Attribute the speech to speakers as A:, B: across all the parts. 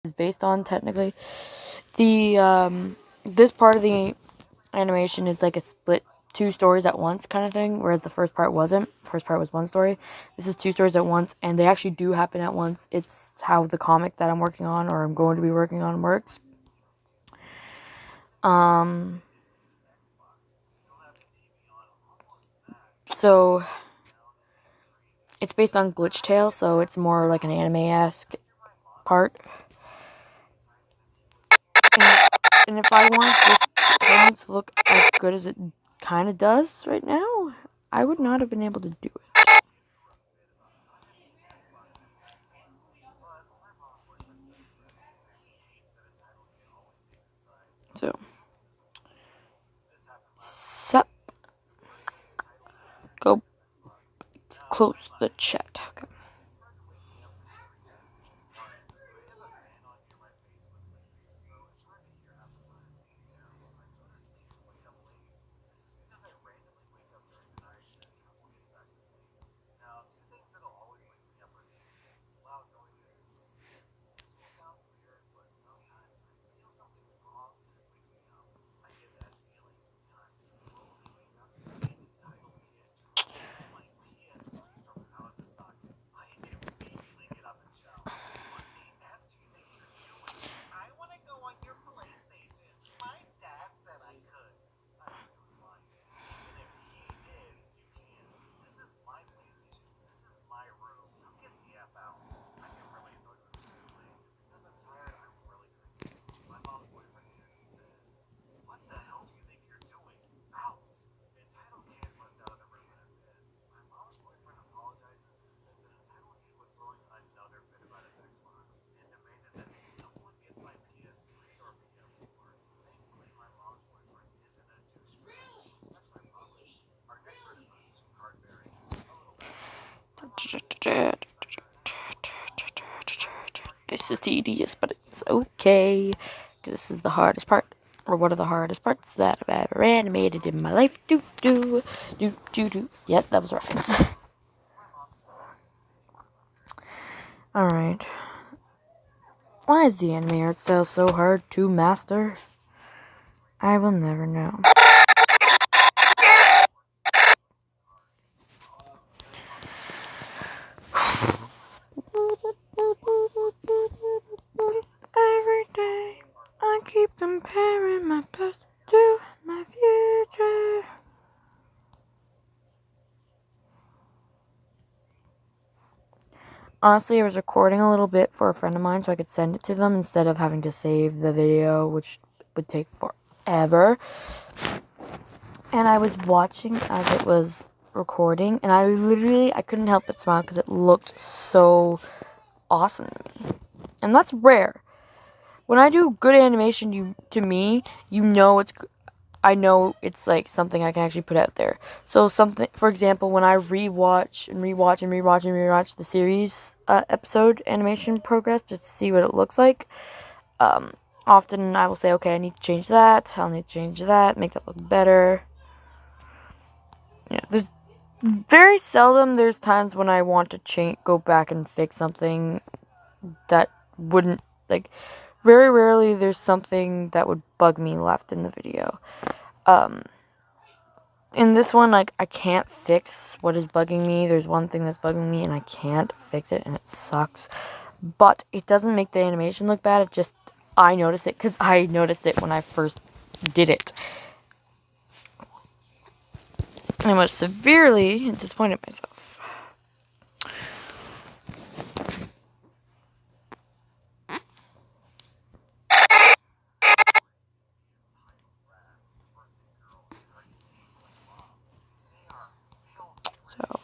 A: is based on, technically. The this part of the animation is like a split 2 stories at once kind of thing, whereas the first part wasn't. The first part was 1 story. This is 2 stories at once, and they actually do happen at once. It's how the comic that I'm working on, or I'm going to be working on, works. So it's based on Glitch Tale, so it's more like an anime-esque part. And if I wanted to look as good as it kind of does right now, I would not have been able to do it. So, sup. Go close the chat. Okay. This is tedious, but it's okay, because this is the hardest part, or one of the hardest parts that I've ever animated in my life. Yep, that was a reference. Alright. Why is the anime art style so hard to master? I will never know. Every day I keep comparing my past to my future. Honestly, I was recording a little bit for a friend of mine so I could send it to them instead of having to save the video, which would take forever. And I was watching as it was recording, and I couldn't help but smile because it looked so awesome to me. And that's rare. When I do good animation, to me, I know it's like something I can actually put out there. So something, for example, when I rewatch the series episode animation progress just to see what it looks like, often I will say, okay, I need to change that, make that look better. Yeah, there's very seldom there's times when I want to go back and fix something that wouldn't, like, very rarely there's something that would bug me left in the video. In this one, like, I can't fix what is bugging me. There's one thing that's bugging me and I can't fix it and it sucks. But it doesn't make the animation look bad, it just, I notice it because I noticed it when I first did it. I was severely disappointed myself. So,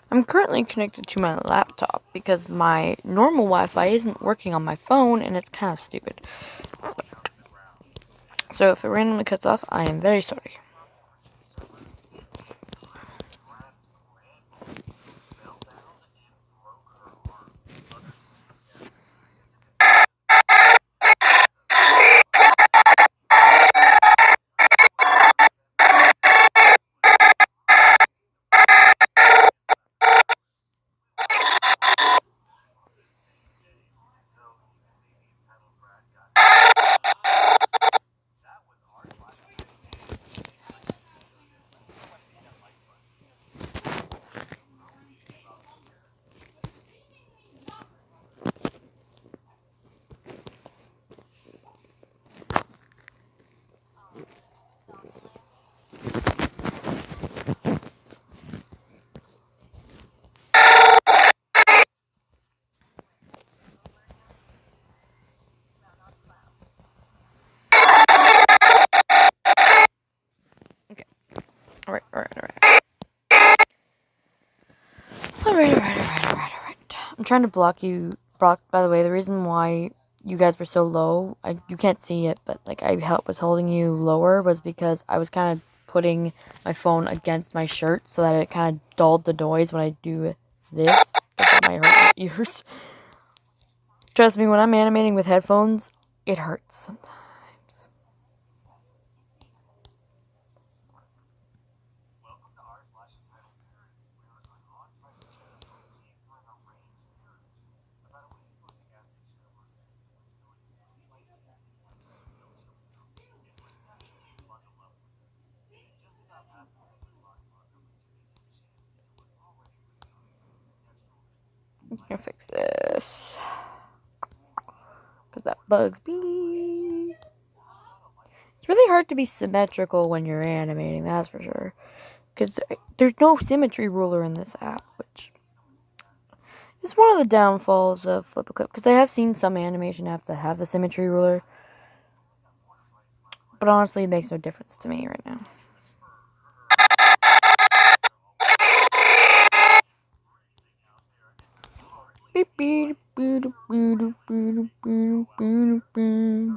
A: I'm currently connected to my laptop because my normal Wi-Fi isn't working on my phone, and it's kind of stupid. So if it randomly cuts off, I am very sorry. Okay. Alright. I'm trying to block you. By the way, the reason why you guys were so low, you can't see it, but like I was holding you lower was because I was kind of putting my phone against my shirt so that it kind of dulled the noise when I do this, because that might hurt your ears. Trust me, when I'm animating with headphones, it hurts sometimes. I'm gonna fix this because that bugs me. It's really hard to be symmetrical when you're animating, that's for sure. Because there's no symmetry ruler in this app, which is one of the downfalls of Flip a Clip. Because I have seen some animation apps that have the symmetry ruler, but honestly, it makes no difference to me right now. Beep, beep, beep, beep, beep, beep, beep, beep.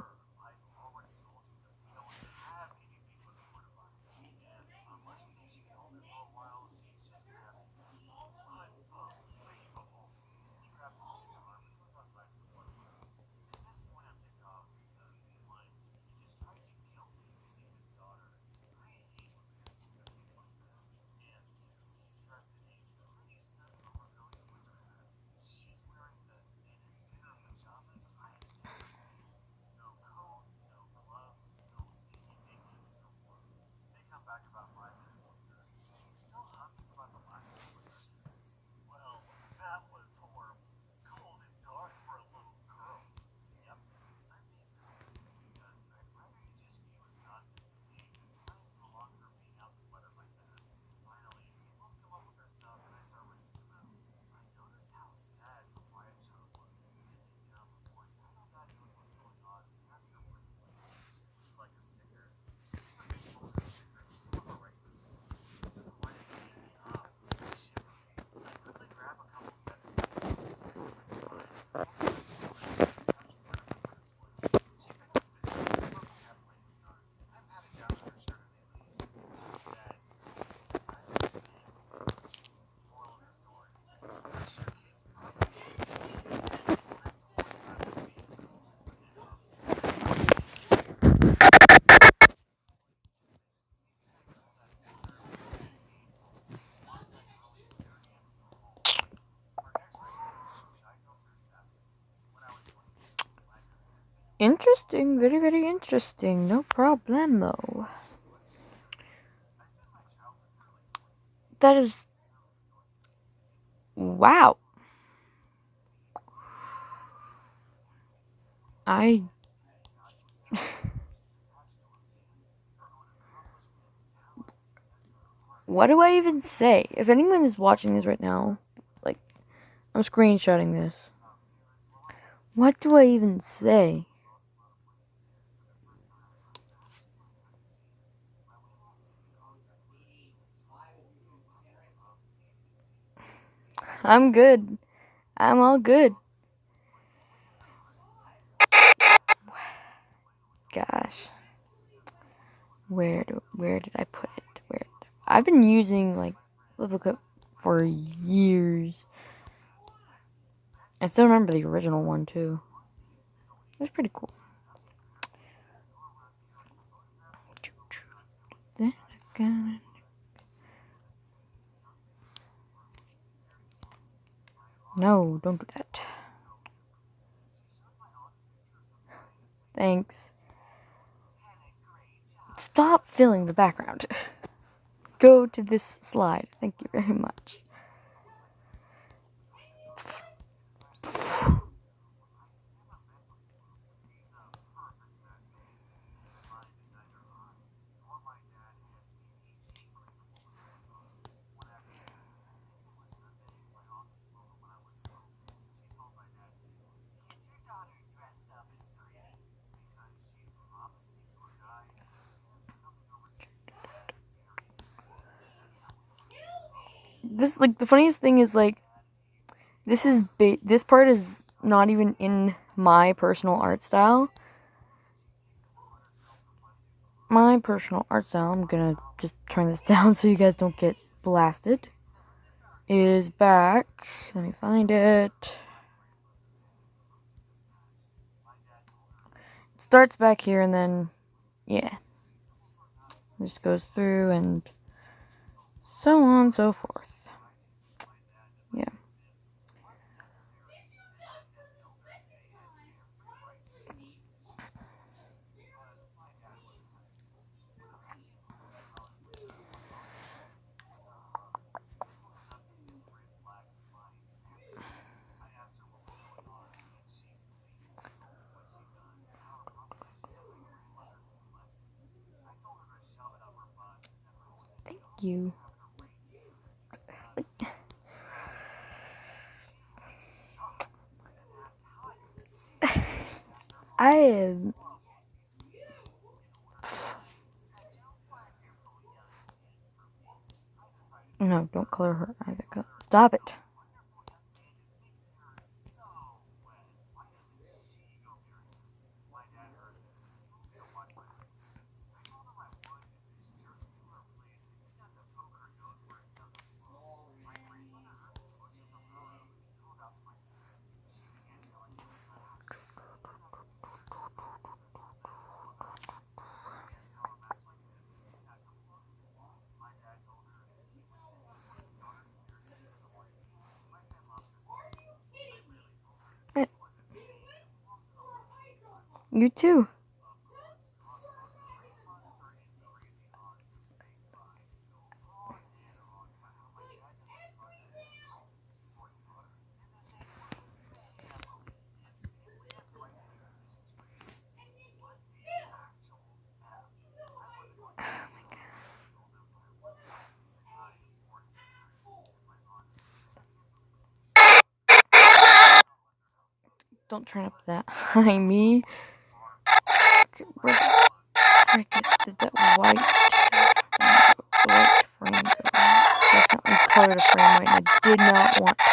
A: Interesting, very, very interesting. No problemo. That is. Wow. I What do I even say? If anyone is watching this right now, like, I'm screenshotting this. What do I even say? I'm good. I'm all good. Gosh. Where did I put it? I've been using, like, Flipbook for years. I still remember the original one, too. It was pretty cool. No, don't do that. Thanks. Stop filling the background. Go to this slide. Thank you very much. This, like, the funniest thing is, like, this part is not even in my personal art style. My personal art style, I'm gonna just turn this down so you guys don't get blasted, is back. Let me find it. It starts back here and then, yeah. It just goes through and so on and so forth. Yeah. Thank you. I am. No, don't color her either. Stop it. You too. Don't turn up that high me. Okay, where the frick did that white frame go? I accidentally colored a frame white and I did not want to.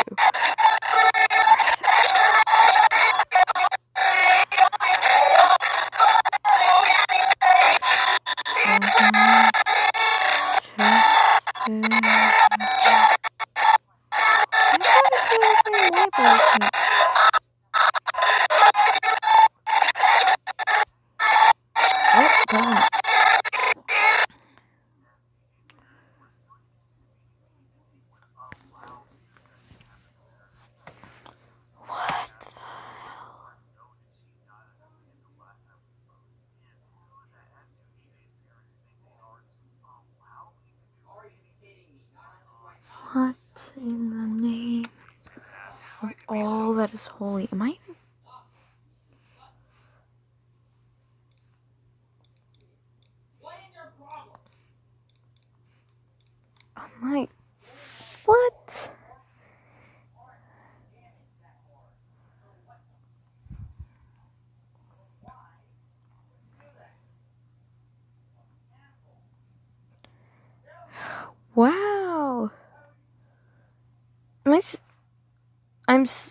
A: What in the name of all that is holy? Am I even...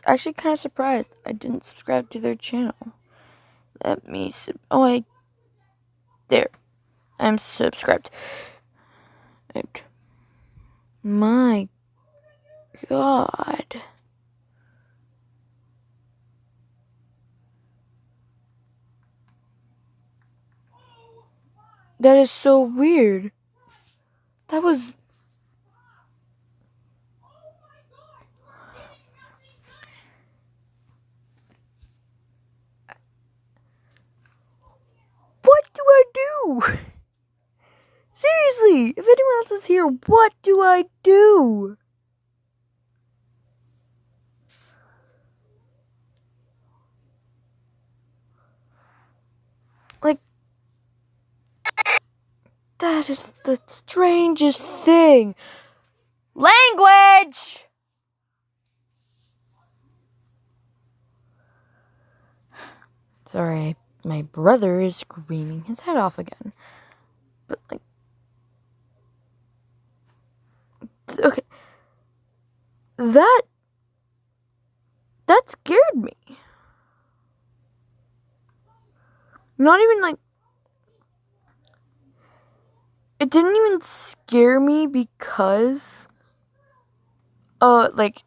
A: actually kind of surprised I didn't subscribe to their channel. Let me there. I'm subscribed. Right. My God. That is so weird. That was... What do I do? Seriously, if anyone else is here, what do I do? Like, that is the strangest thing. Language! Sorry, my brother is screaming his head off again. But, like... Okay. That scared me. Not even, like... It didn't even scare me because... like...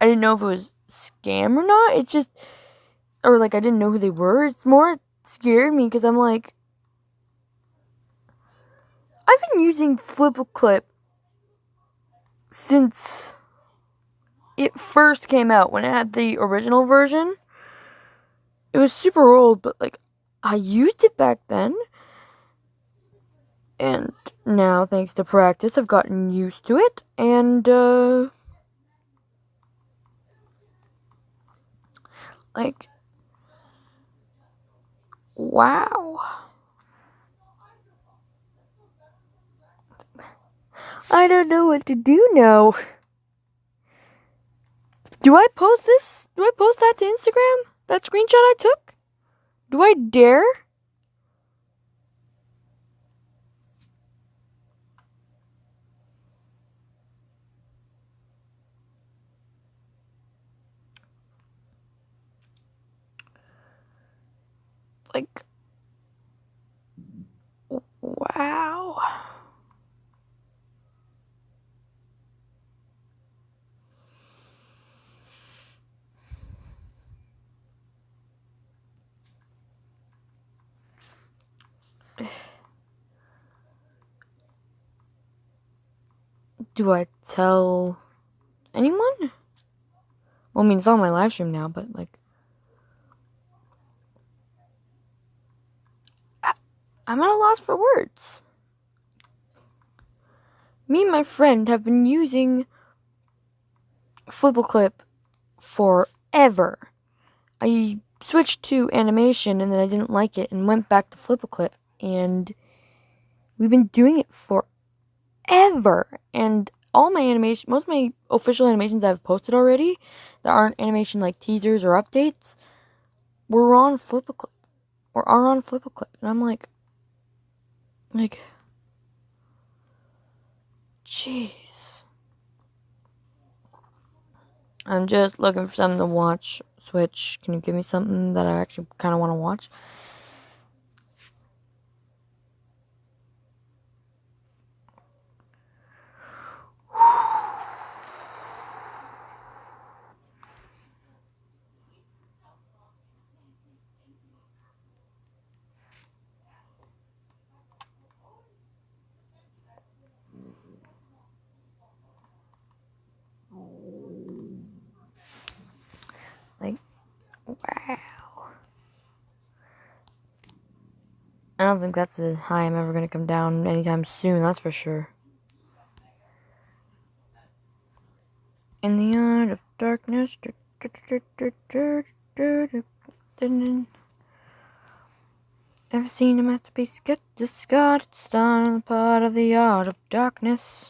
A: I didn't know if it was scam or not. It's just... Or, like, I didn't know who they were. It's more... It scared me because I'm like... I've been using FlipaClip since it first came out, when it had the original version. It was super old, but, like, I used it back then. And now, thanks to practice, I've gotten used to it. And, like... Wow. I don't know what to do now. Do I post this? Do I post that to Instagram? That screenshot I took? Do I dare? Like... Wow. Do I tell anyone? Well, I mean, it's on my live stream now, but, like... I'm at a loss for words. Me and my friend have been using FlipaClip forever. I switched to animation and then I didn't like it and went back to FlipaClip, and we've been doing it forever. And all my animation, most of my official animations I've posted already that aren't animation like teasers or updates were on FlipaClip or are on FlipaClip, and I'm like, jeez. I'm just looking for something to watch. Switch, can you give me something that I actually kind of want to watch? Like, wow. I don't think that's a high I'm ever going to come down anytime soon, that's for sure. In the art of darkness. Ever seen a masterpiece get discarded? It's done part of the art of darkness.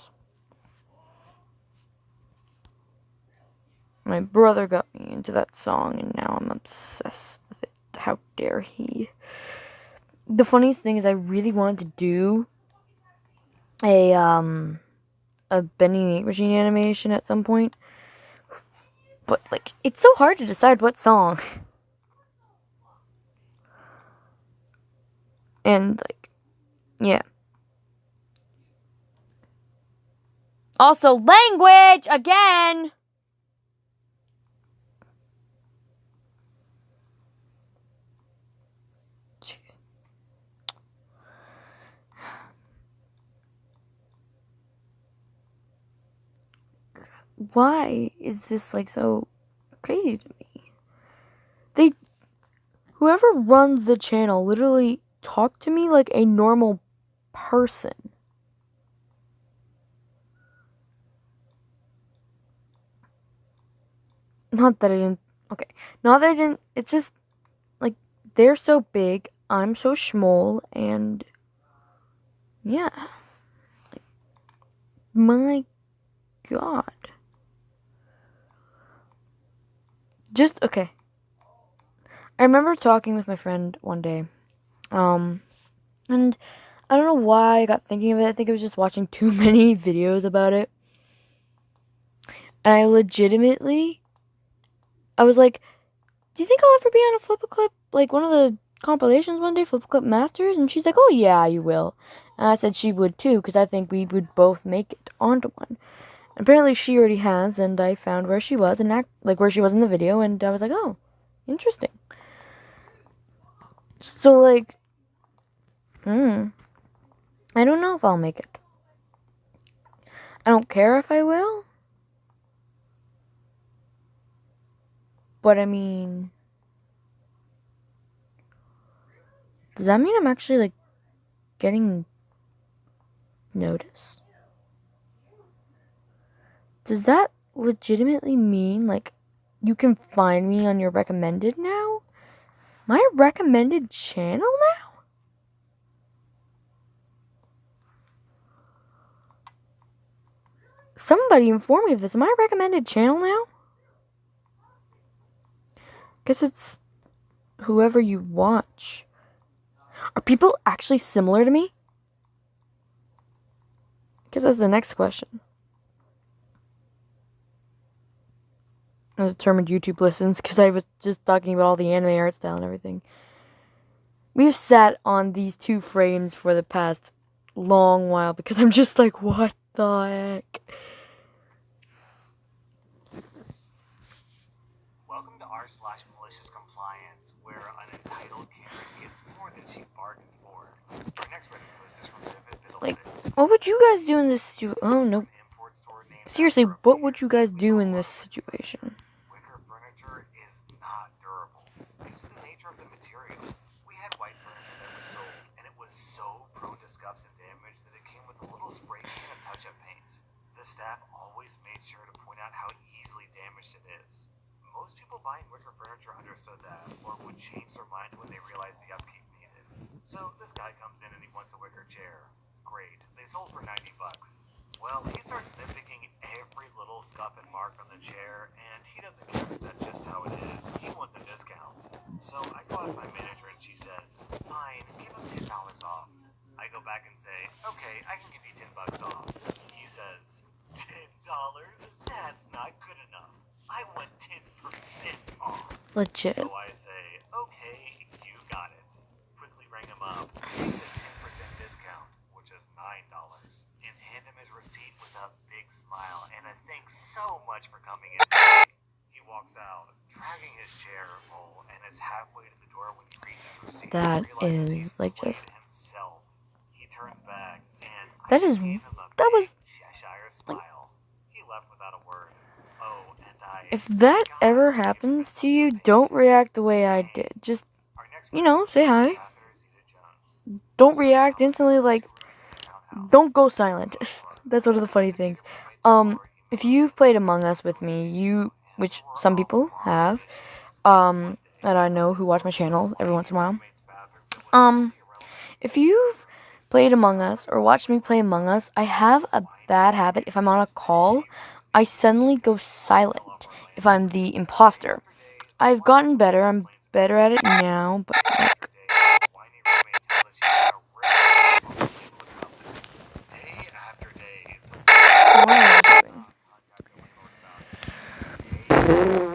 A: My brother got me into that song, and now I'm obsessed with it. How dare he? The funniest thing is I really wanted to do a vending machine animation at some point. But, like, it's so hard to decide what song. And, like, yeah. Also, language! Again! Jeez. Why is this, like, so crazy to me? Whoever runs the channel literally talk to me like a normal person. Not that I didn't, okay, not that I didn't, it's just, like, they're so big, I'm so small, and, yeah. Like, my God. Just, okay. I remember talking with my friend one day, and I don't know why I got thinking of it. I think I was just watching too many videos about it. And I was like, do you think I'll ever be on a Flip-A-Clip? Like one of the compilations one day, Flip-A-Clip Masters? And she's like, oh yeah, you will. And I said she would too, because I think we would both make it onto one. Apparently she already has, and I found where she was, and where she was in the video, and I was like, oh, interesting. So, like, I don't know if I'll make it. I don't care if I will. But, I mean, does that mean I'm actually, like, getting noticed? Does that legitimately mean, like, you can find me on your recommended now? My recommended channel now? Somebody inform me of this. Am I recommended channel now? Guess it's whoever you watch. Are people actually similar to me? Guess that's the next question. I was determined YouTube listens because I was just talking about all the anime art style and everything. We've sat on these two frames for the past long while because I'm just like, what the heck?
B: Welcome to r/malicious compliance, where an entitled Karen gets more than she bargained for. Our next Reddit post is from Vivid Fiddlesticks.
A: Like, what would you guys do in this situation? Oh, no. Seriously, what would you guys do in this situation?
B: Wicker furniture is not durable. It's the nature of the material. We had white furniture that we sold, and it was so prone to scuffs and damage that it came with a little spray can of touch-up paint. The staff always made sure to point out how easily damaged it is. Most people buying wicker furniture understood that, or would change their minds when they realized the upkeep needed. So this guy comes in and he wants a wicker chair. Great, they sold for $90. Well, he starts nitpicking every little scuff and mark on the chair, and he doesn't care if that's just how it is. He wants a discount. So I go ask my manager and she says, fine, give him $10 off. I go back and say, okay, I can give you $10 off. He says, $10? That's not good enough. I want 10% off.
A: Legit.
B: So I say, okay, you got it. Quickly ring him up, take the 10% discount, which is $9, and hand him his receipt with a big smile and a thanks so much for coming in today. He walks out, dragging his chair full, and is halfway to the door when he reads his receipt.
A: That is, like, just...
B: himself. He turns back, and
A: that is...
B: gave him a
A: that was...
B: Cheshire smile. He left without a word. Oh, and
A: if that ever happens to you, don't react the way I did. Just, you know, say hi. Don't react instantly, like, don't go silent. That's one of the funny things. If you've played Among Us with me, which some people have, that I know who watch my channel every once in a while, if you've played Among Us or watched me play Among Us, I have a bad habit. If I'm on a call, I suddenly go silent if I'm the imposter. I've gotten better. I'm better at it now, but like... what am I doing?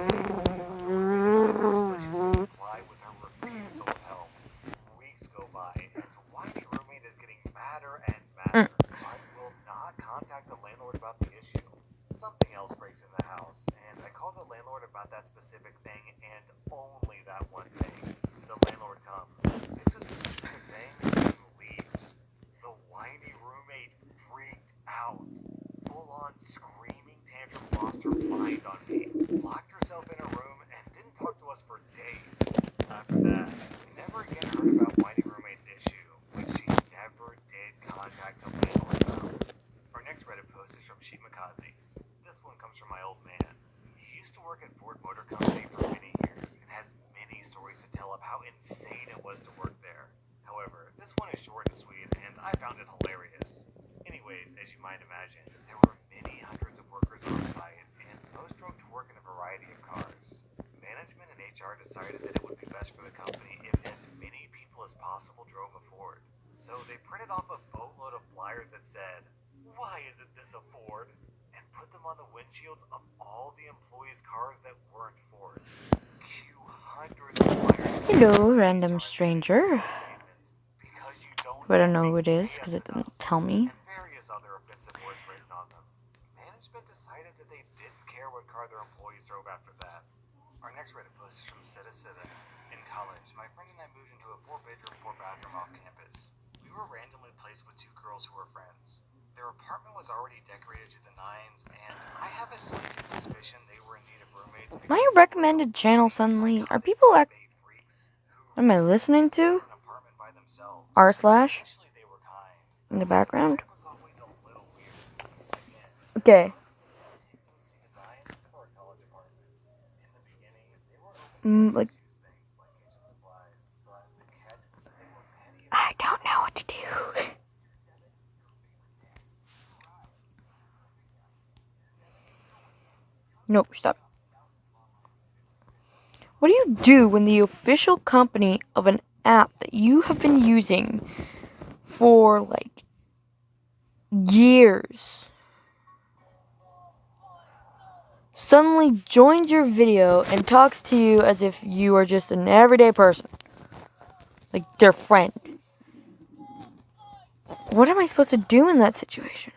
B: comes from my old man. He used to work at Ford Motor Company for many years and has many stories to tell of how insane it was to work there. However, this one is short and sweet, and I found it hilarious. Anyways, as you might imagine, there were many hundreds of workers on site, and most drove to work in a variety of cars. Management and HR decided that it would be best for the company if as many people as possible drove a Ford. So they printed off a boatload of flyers that said, "Why isn't this a Ford?" and put them on the windshields of all the employees' cars that weren't Fords. Cue hundreds of flyers.
A: Hello, random stranger.
B: Statement. Because you don't
A: I don't
B: know
A: know who it
B: me,
A: is
B: pay
A: because
B: us
A: it doesn't
B: enough.
A: tell me.
B: And various other offensive words written on them. Management decided that they didn't care what car their employees drove after that. Our next Reddit post is from Seta Seta. In college, my friend and I moved into a 4-bedroom, 4-bathroom off campus. We were randomly placed with 2 girls who were friends. Their apartment was already decorated to the nines, and I have a sneaking suspicion they were in need of roommates.
A: My recommended channel suddenly. Are people what am I listening to? R slash in the background. Okay. Like I don't know what to do. Nope, stop. What do you do when the official company of an app that you have been using for like years suddenly joins your video and talks to you as if you are just an everyday person? Like their friend. What am I supposed to do in that situation?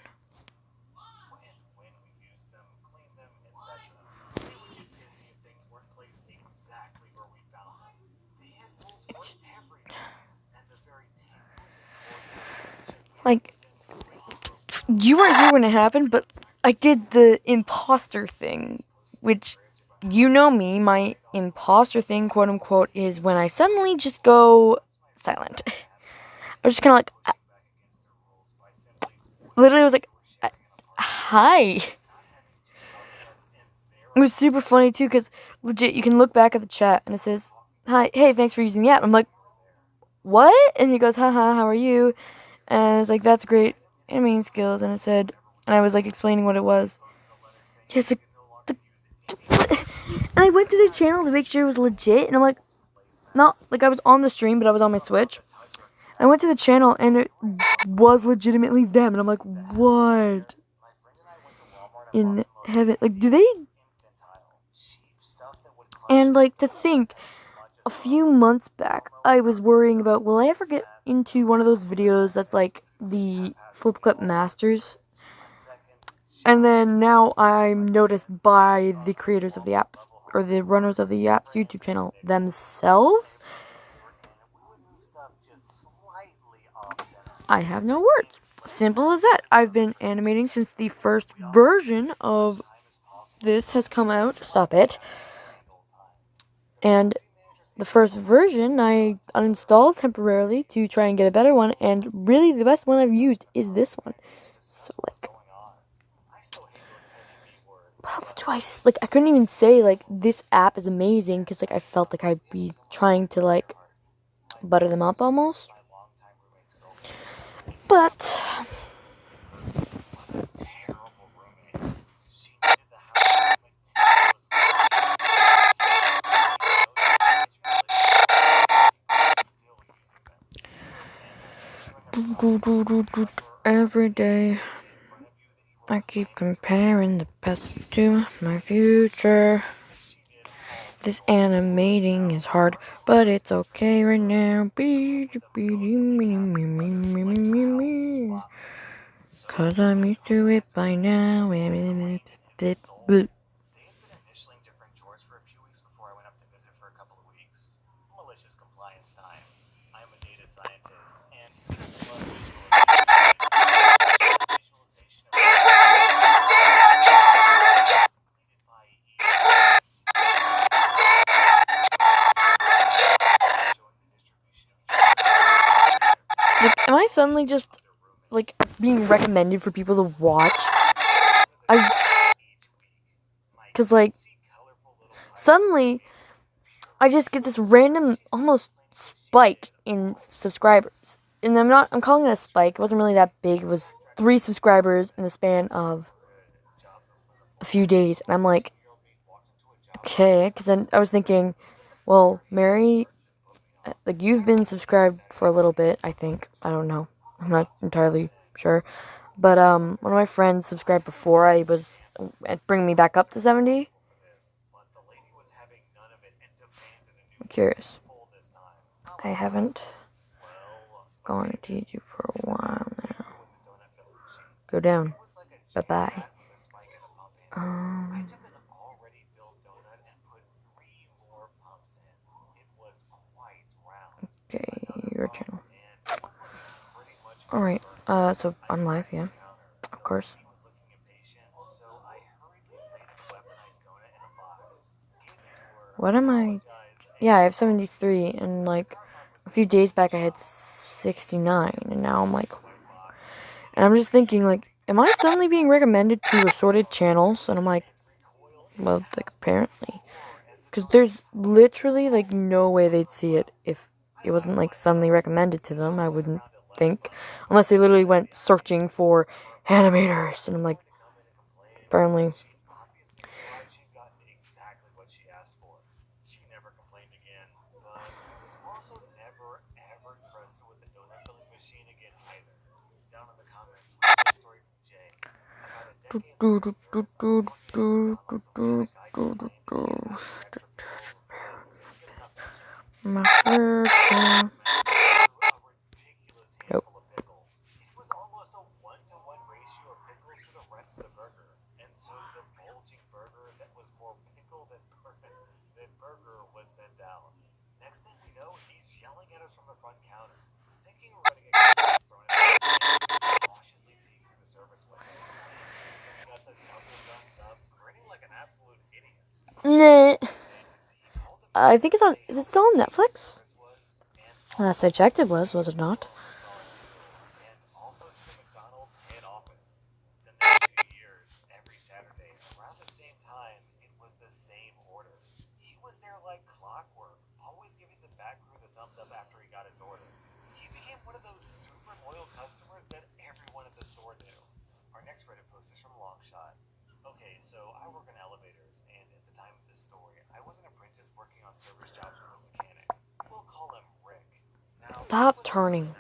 A: It's like you weren't here when it happened, but I did the imposter thing, which you know me, my imposter thing, quote unquote, is when I suddenly just go silent. I was just kind of like, literally, I was like, hi. It was super funny too, because legit, you can look back at the chat and it says, hi, hey, thanks for using the app. I'm like, what? And he goes, haha, how are you? And it's like, that's great animating skills. And it said, and I was like explaining what it was. Yes, like, and I went to their channel to make sure it was legit. And I'm like, not like I was on the stream, but I was on my Switch. I went to the channel and it was legitimately them. And I'm like, what in heaven? Like, do they? And like, to think, a few months back, I was worrying about, will I ever get into one of those videos that's like the Flip Clip Masters? And then now I'm noticed by the creators of the app, or the runners of the app's YouTube channel themselves. I have no words. Simple as that. I've been animating since the first version of this has come out. Stop it. And the first version I uninstalled temporarily to try and get a better one, and really the best one I've used is this one. So like, what else do like, I couldn't even say like this app is amazing because like I felt like I'd be trying to like butter them up almost. But every day I keep comparing the past to my future. This animating is hard, but it's okay right now. Cause I'm used to it by now.
B: They had been initialing different chores for a few weeks before I went up to visit for a couple of weeks. Malicious compliance time. I'm a data scientist, and who doesn't love visualization of
A: Like, am I suddenly just like being recommended for people to watch? Because, like, suddenly, I just get this random, almost spike in subscribers. And I'm calling it a spike. It wasn't really that big. It was 3 subscribers in the span of a few days. And I'm like, okay. Because then I was thinking, well, Mary, like, you've been subscribed for a little bit, I think. I don't know. I'm not entirely sure. But, one of my friends subscribed before I was, bringing me back up to 70. I'm curious. I haven't gone to YouTube for a while now. Go down. Bye-bye. Okay, your channel. Alright, so I'm live, yeah. Of course. What am I? Yeah, I have 73, and like a few days back I had 69, and now I'm like, and I'm just thinking, like, am I suddenly being recommended to assorted channels? And I'm like, well, like, apparently. Because there's literally, like, no way they'd see it if it wasn't, like, suddenly recommended to them, I wouldn't think. Unless they literally went searching for animators, and I'm like, apparently. My virgin. Nope. Nah. I think it's on. Is it still on Netflix? Last I checked, it was it not? Stop turning.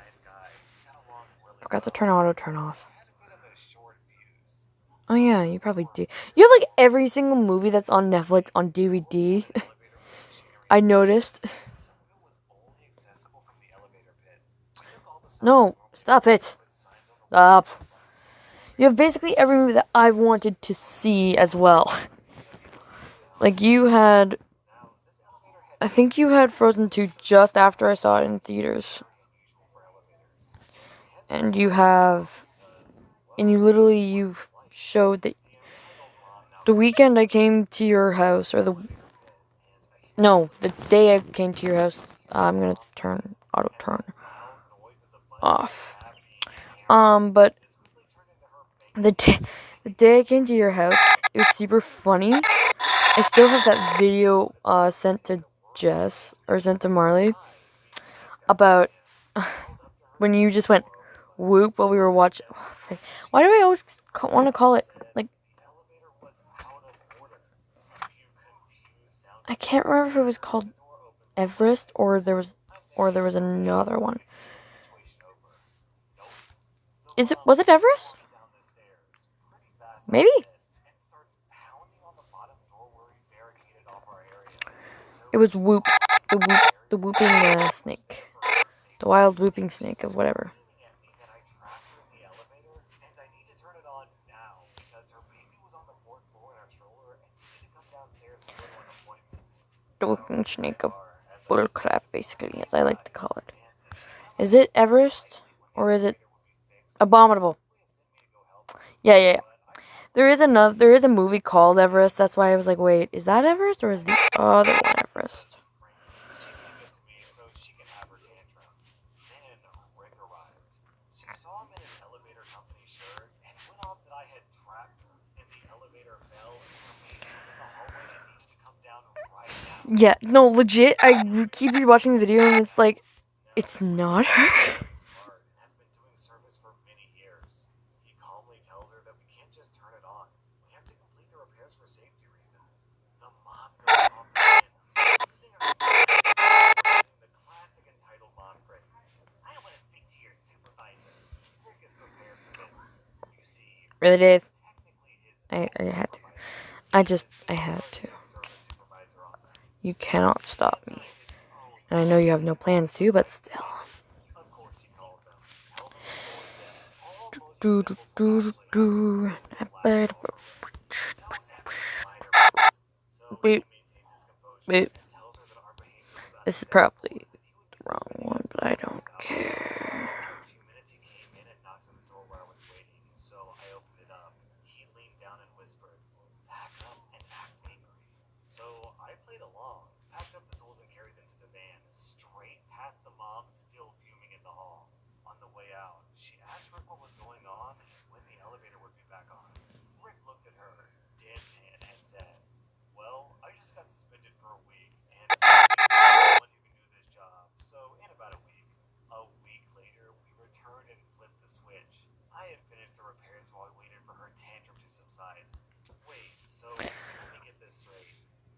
A: Forgot to turn auto turn off. Oh yeah, you probably do. You have like every single movie that's on Netflix on DVD. I noticed. No, stop it. Stop. You have basically every movie that I've wanted to see as well. Like you had, I think you had Frozen 2 just after I saw it in theaters. And you literally, you showed that the weekend I came to your house, or the day I came to your house, I'm gonna turn auto turn off. But the day I came to your house, it was super funny. I still have that video sent to Jess or sent to Marley about when you just went whoop while we were watching. Why do I always want to call it like? I can't remember if it was called Everest or there was another one. Was it Everest? Maybe. It was Whoop, the whooping snake, the wild whooping snake of whatever. The whooping snake of bullcrap, basically, as I like to call it. Is it Everest or is it Abominable? Yeah. There is a movie called Everest. That's why I was like, wait, is that Everest or is the other one Everest?
B: right now.
A: Yeah, no, legit. I keep rewatching the video and it's like, it's not her.
B: Smart and has been doing service for many years. He calmly tells her that we can't just turn it on. We have to complete the repairs for safety reasons. The mom goes off again, losing her mind, using the classic entitled mom phrase. I want to speak to your supervisor. Rick is prepared for this. You see,
A: Really, Dave?
B: technically his
A: I
B: own
A: had to.
B: supervisor.
A: I had to.
B: Service supervisor on them.
A: You cannot stop me.
B: His own
A: And I know you have no plans to, but still.
B: Of course she calls him, tells him the story that all motion
A: Do, do,
B: symbols
A: do,
B: were
A: do,
B: actually
A: do.
B: don't ever slide her wrong. So
A: Wait,
B: he maintains his composure
A: wait.
B: and tells her that our behavior was
A: This is
B: unacceptable.
A: probably
B: He would
A: the
B: be
A: wrong
B: suspending
A: one,
B: us
A: but
B: for
A: I
B: life
A: don't
B: without pay.
A: care.
B: After a few minutes, he came in and knocked on the door where I was waiting, so I opened it up. He leaned down and whispered, "Pack up and act angry." So I played along, packed up the tools and carried them to the van, straight past the mom still fuming in the hall. On the way out, she asked Rick what was going on and when the elevator would be back on. Rick looked at her, deadpan, and said, "Well, I just got suspended for a week, and I'm the one who can do this job, so in about a week." A week later, we returned and flipped the switch. I had finished the repairs while I waited for her tantrum to subside. Wait, so let me get this straight.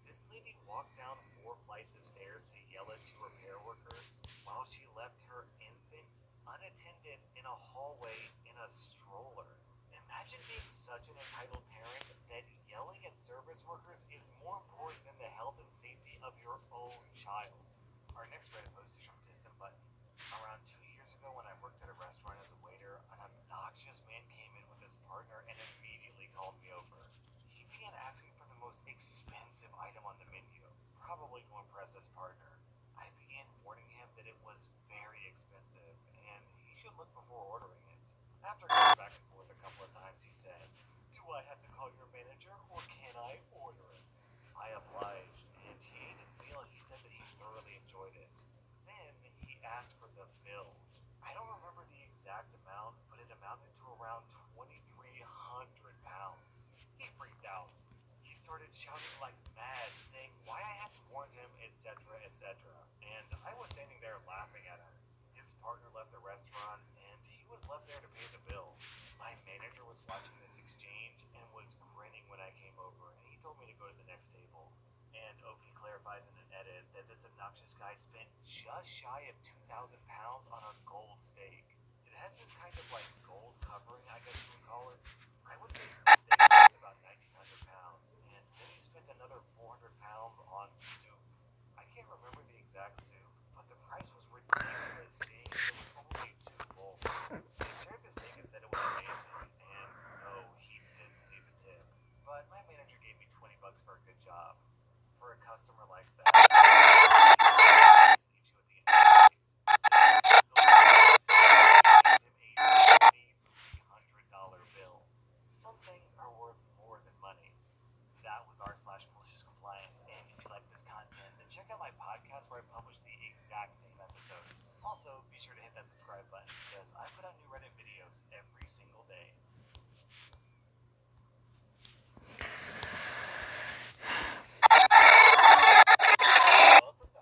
B: This lady walked down 4 flights of stairs to yell at 2 repair workers while she left her infant unattended in a hallway in a stroller. Imagine being such an entitled parent that yelling at service workers is more important than the health and safety of your own child. Our next Reddit post is from Distant Button. Around 2 years ago, when I worked at a restaurant as a waiter, an obnoxious man came in with his partner and immediately called me over. He began asking for the most expensive item on the menu, probably to impress his partner. I began warning him that it was very expensive and he should look before ordering it. After going back and forth a couple of times, he said, "Do I have to call your manager or can I order it?" I obliged, and he ate his meal and he said that he thoroughly enjoyed it. Then he asked for the bill. I don't remember the exact amount, but it amounted to around £2,300. He freaked out. He started shouting like mad, saying why I hadn't warned him, etc., etc. And I was standing there laughing at him. His partner left the restaurant, and he was left there to pay the bill. My manager was watching this exchange and was grinning when I came over, and he told me to go to the next table. And OP clarifies in an edit that this obnoxious guy spent just shy of £2,000 on a gold steak. It has this kind of like gold covering, I guess you would call it. I would say the steak cost about £1,900, and then he spent another £400 on soup. I can't remember the exact soup, but the price was ridiculous, seeing as it was only 2 bowls. He shared the steak and said it was amazing, and no, he didn't leave a tip. But my manager gave me $20 for a good job. For a customer like that, leaves you at the end of the night. Him a $2,300 bill. Some things are worth more than money. That was r/malicious compliance. And if you like this content, then check out my podcast where I publish the exact same episodes. Also, be sure to hit that subscribe button because I put out new Reddit videos every single day. Welcome to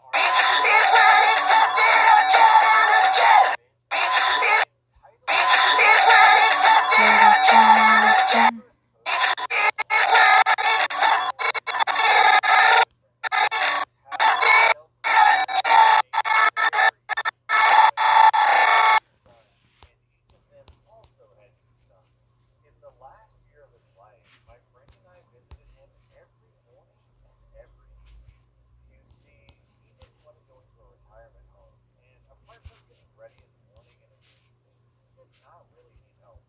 B: In the last year of his life, my friend and I visited him every morning and every evening. You see, he didn't want to go into a retirement home, and apart from getting ready in the morning and in the evening, he did not really need help.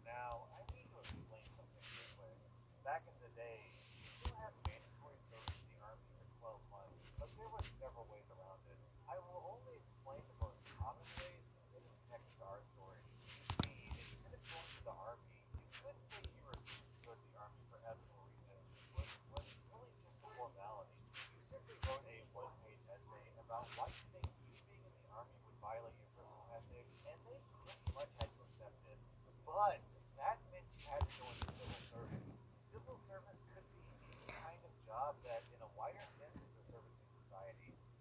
B: Now, I need to explain something real quick. Back in the day, you still had mandatory service in the Army for 12 months, but there were several ways around it. I will only explain the most common way since it is connected to our story. You see, instead of going to the Army, you could say you refused to go to the Army for ethical reasons, which was really just a formality. You simply wrote a one-page essay about why you think you being in the Army would violate your personal ethics, and they pretty much had to accept it. But that meant you had to go into civil service. Civil service could be any kind of job that, in a wider sense, is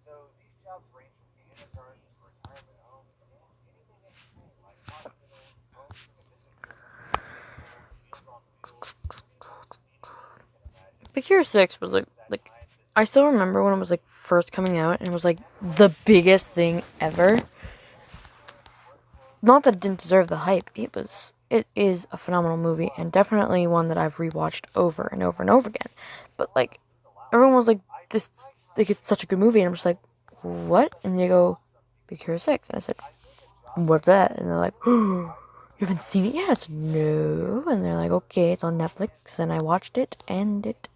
B: So these jobs range from kindergarten to retirement homes and anything in between, like hospitals, homes for the physically or mentally disabled, meals on wheels, pretty much anything you can imagine.
A: Big Hero 6 was
B: Since that
A: like
B: time, this
A: I still
B: series
A: remember when it was like
B: has
A: first coming out and it was like
B: never
A: the
B: left me.
A: biggest thing ever. Not that it didn't deserve the hype. It is a phenomenal movie and definitely one that I've rewatched over and over and over again. But like everyone was like this like it's such a good movie and I'm just like what? And they go Big Hero 6 and I said what's that? And they're like oh, you haven't seen it yet? I said no. And they're like okay, it's on Netflix and I watched it and I didn't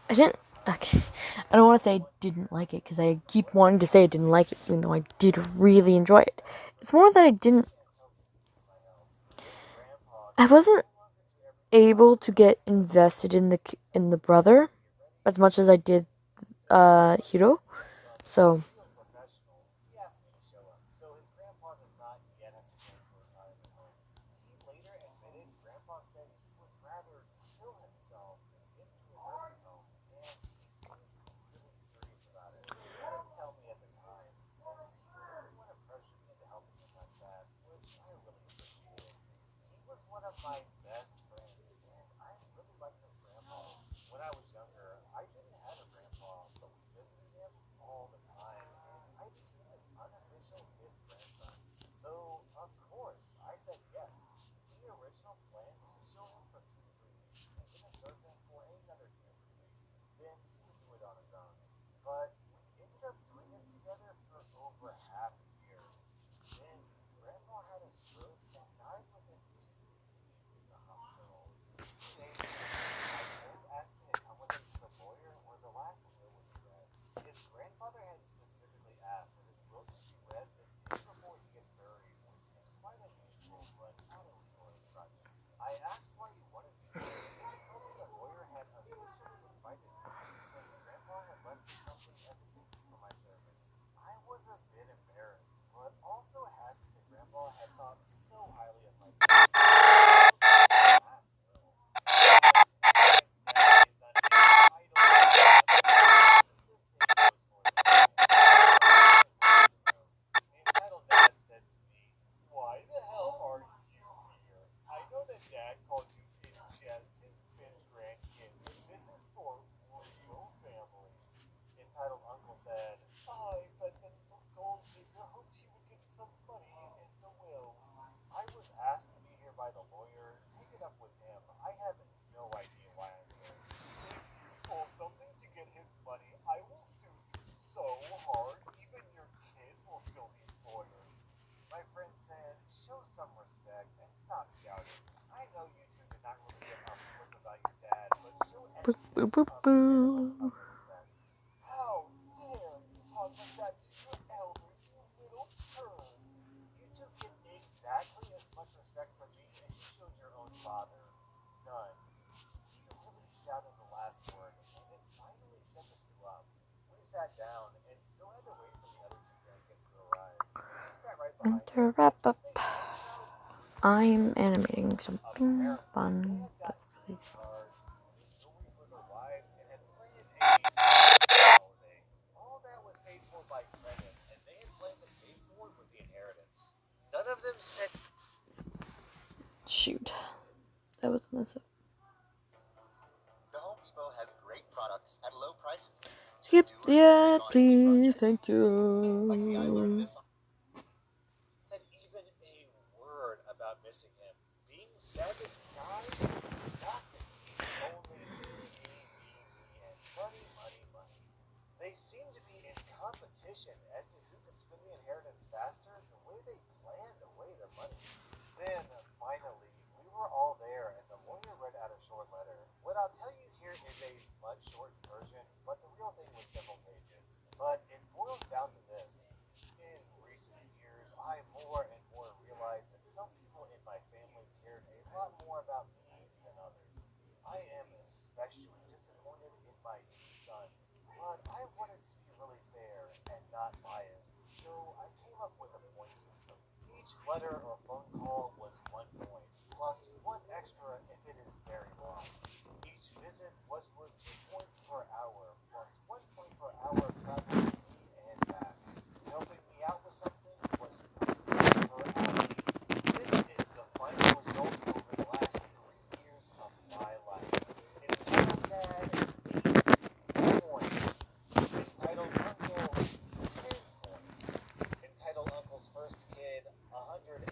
A: I didn't. Okay. I don't want to say I didn't like it because I keep wanting to say I didn't like it, even though I did really enjoy it. It's more that I didn't. I wasn't able to get invested in the brother as much as I did Hiro. So
B: One of my best friends, and I really liked his grandpa. When I was younger, I didn't have a grandpa, but we visited him all the time, and I became his unofficial fifth grandson. So, of course, I said yes. The original plan was to show him for 2 to 3 weeks, and then observe him for another 2 to 3 weeks. Then he would do it on his own. But we ended up doing it together for over half a year. Then Grandpa had a stroke and died within 2 days in the hospital. 2 days later, my friend asked me to come with him to the lawyer where the last will would be read. His grandfather had specifically asked that his will just be read the day before he gets buried, which is quite unusual, but not illegal as such. I asked why he wanted me there, and he told me the lawyer had officially invited me since Grandpa had left me something as a thank you for my service. I was a bit embarrassed, but also happy that Grandpa had thought so highly of my son. Last will. Parents' death is an entitled. The same goes for the will. The entitled dad said to me, "Why the hell are you here? I know that Dad called you in just his fifth grandkid, but this is for real family." Entitled uncle said, "I bet the little gold digger hoped he would get some money in the will." I was asked to be here by the lawyer. Take it up with him. I have no idea why I'm here. If you pull something to get his money, I will sue you so hard, even your kids will still be lawyers. My friend said, "Show some respect and stop shouting. I know you two did not really give a flip about your dad, but show at
A: boo boo
B: least
A: boo
B: a minimum of
A: boo.
B: respect." "How dare you talk like that to your elders, you little turd? You two get exactly as much respect from me as you showed your own father. None." He really shouted the last word, and it finally shut the two up. We sat down and still had to wait for the other two grandkids to arrive. The two sat right
A: And
B: behind
A: to
B: us,
A: wrap
B: and
A: up,
B: they talked about
A: I'm animating something
B: apparently they
A: fun.
B: had gotten
A: That's
B: new
A: really
B: cars, new jewelry for their wives, and had planned a holiday. All that was paid for by credit, and they had planned to pay for it with the inheritance. None of them said.
A: shoot. That was a mess up.
B: The Home Depot has great products at low prices.
A: Skip the ad, please. Thank you.
B: Like the I learned this said even a word about missing him. Being sad that he died? Nothing. Only me, and money, money, money. They seem to be in competition as to who could spend the inheritance faster the way they planned away the money. Then, finally, we were all there, and the lawyer read out a short letter. What I'll tell you here is a much shortened version, but the real thing was several pages. But it boils down to this. In recent years, I more and more realized that some people in my family cared a lot more about me than others. I am especially disappointed in my two sons, but I wanted to be really fair and not biased, so I came up with a point system. Each letter or phone call was 1 point, plus one extra if it is very long. Each visit was worth 2 points per hour, plus 1 point per hour of travel to me and back. Helping me out with something was 3 points per hour. This is the final result over the last 3 years of my life. Entitled Dad, 8 points. Entitled Uncle, 10 points. Entitled Uncle's first kid, 150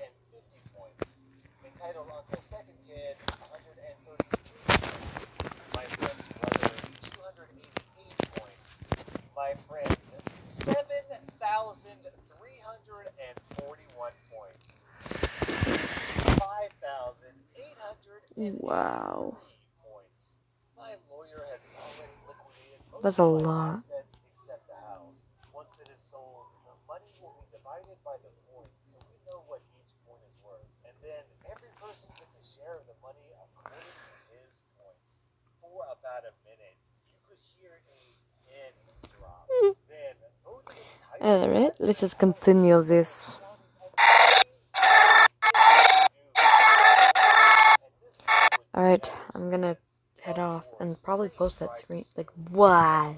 B: points. Entitled Uncle's second kid, 133 points. My friend's brother, 288 points. My friend, 7,341 points. 5,883
A: Wow.
B: points. My lawyer has already liquidated most
A: That's a
B: of my
A: lot.
B: assets except the house. Once it is sold, the money will be divided by the points, so we know what each point is worth. And then every person gets a share of the money according to his points. For about a minute, you could hear a pin drop. Then both entitled
A: Alright,
B: Dad
A: let's
B: and
A: just continue this.
B: shouting at the same time.
A: Alright, I'm gonna head off and probably post that screen. Like, what?